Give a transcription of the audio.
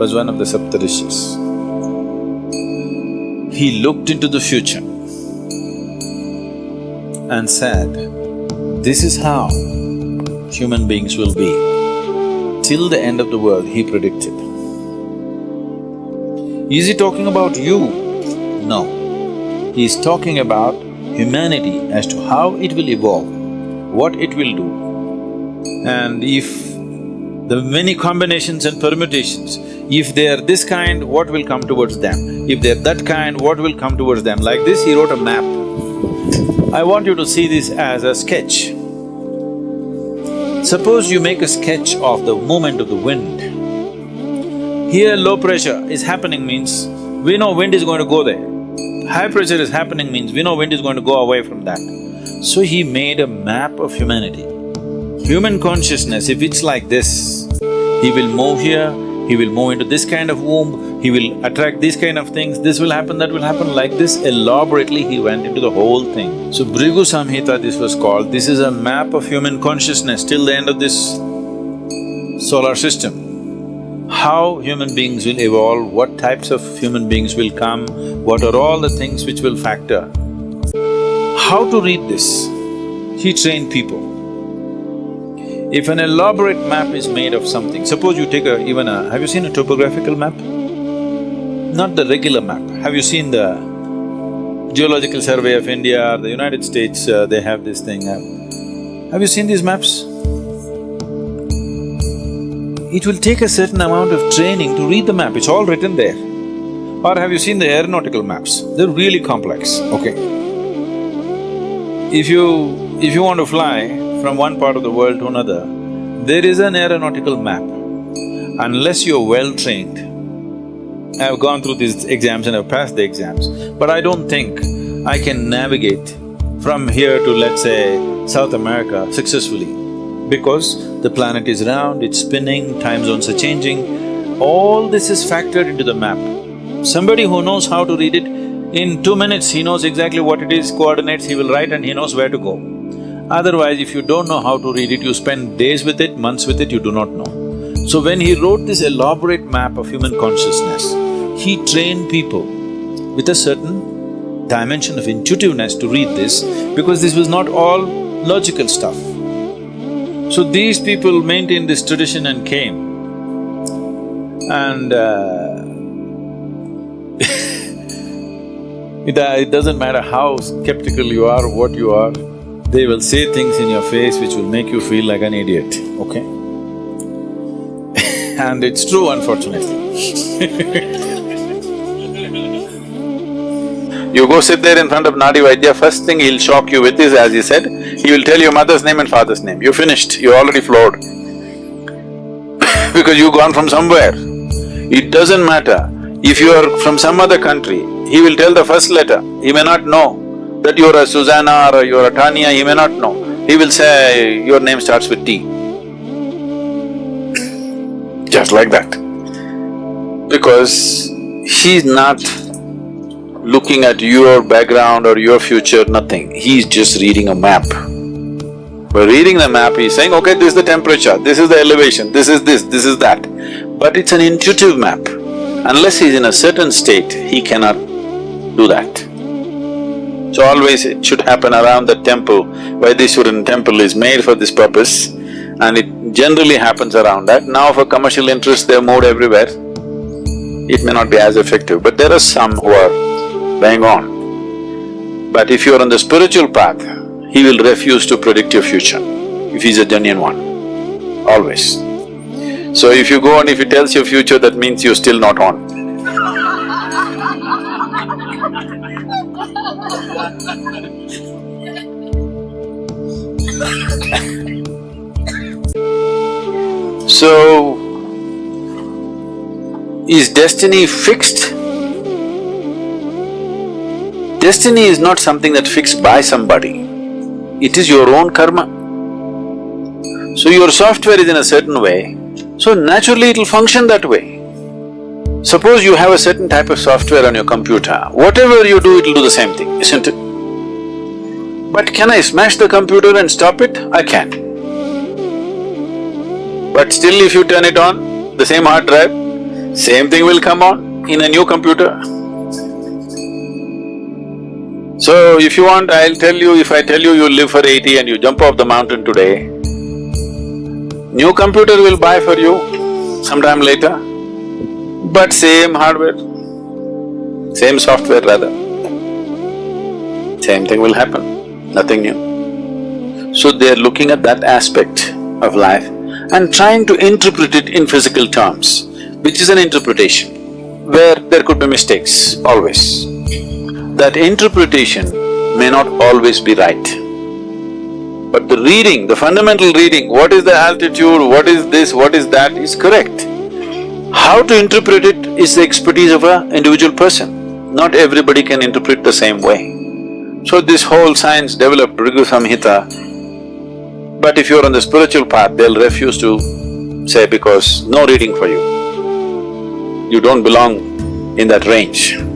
was one of the Saptarishis. He looked into the future and said, this is how human beings will be. Till the end of the world, he predicted. Is he talking about you? No. He is talking about humanity as to how it will evolve, what it will do. And if the many combinations and permutations, if they are this kind, what will come towards them? If they are that kind, what will come towards them? Like this, he wrote a map. I want you to see this as a sketch. Suppose you make a sketch of the movement of the wind. Here low pressure is happening means we know wind is going to go there. High pressure is happening means we know wind is going to go away from that. So he made a map of humanity. Human consciousness, if it's like this, he will move here, he will move into this kind of womb, he will attract these kind of things, this will happen, that will happen, like this elaborately he went into the whole thing. So Bhrigu Samhita this was called, this is a map of human consciousness till the end of this solar system. How human beings will evolve, what types of human beings will come, what are all the things which will factor. How to read this? He trained people. If an elaborate map is made of something, suppose you take have you seen a topographical map? Not the regular map. Have you seen the Geological Survey of India or the United States, they have this thing. Have you seen these maps? It will take a certain amount of training to read the map, it's all written there. Or have you seen the aeronautical maps? They're really complex, okay. If you want to fly from one part of the world to another, there is an aeronautical map. Unless you're well-trained, I've gone through these exams and I've passed the exams, but I don't think I can navigate from here to, let's say, South America successfully, because the planet is round, it's spinning, time zones are changing, all this is factored into the map. Somebody who knows how to read it, in 2 minutes he knows exactly what it is, coordinates he will write and he knows where to go. Otherwise, if you don't know how to read it, you spend days with it, months with it, you do not know. So when he wrote this elaborate map of human consciousness, he trained people with a certain dimension of intuitiveness to read this, because this was not all logical stuff. So these people maintained this tradition and came, and it doesn't matter how skeptical you are or what you are, they will say things in your face which will make you feel like an idiot, okay? And it's true, unfortunately. You go sit there in front of Nadi Vaidya, first thing he'll shock you with is, as he said, he will tell your mother's name and father's name. You finished, you're already floored. Because you've gone from somewhere. It doesn't matter. If you are from some other country, he will tell the first letter. He may not know that you're a Susanna or you're a Tanya, he may not know. He will say, your name starts with T. Just like that. Because he's not looking at your background or your future, nothing. He's just reading a map. By reading the map, he's saying, okay, this is the temperature, this is the elevation, this is that. But it's an intuitive map. Unless he's in a certain state, he cannot do that. So always it should happen around the temple. Vaidiswaran temple is made for this purpose, and it generally happens around that. Now for commercial interest, they're moved everywhere. It may not be as effective, but there are some who are going on. But if you're on the spiritual path, he will refuse to predict your future, if he's a genuine one, always. So if you go and if he tells your future, that means you're still not on. So, is destiny fixed? Destiny is not something that's fixed by somebody, it is your own karma. So your software is in a certain way, so naturally it'll function that way. Suppose you have a certain type of software on your computer, whatever you do, it'll do the same thing, isn't it? But can I smash the computer and stop it? I can. But still if you turn it on, the same hard drive, Same thing will come on in a new computer. So if you want, I'll tell you, if I tell you you'll live for 80 and you jump off the mountain today, new computer will buy for you sometime later, but same hardware, same software rather. Same thing will happen, nothing new. So they're looking at that aspect of life and trying to interpret it in physical terms, which is an interpretation, where there could be mistakes, always. That interpretation may not always be right. But the reading, the fundamental reading, what is the altitude, what is this, what is that, is correct. How to interpret it is the expertise of an individual person. Not everybody can interpret the same way. So this whole science developed Rigu Samhita, but if you're on the spiritual path, they'll refuse to say because no reading for you. You don't belong in that range.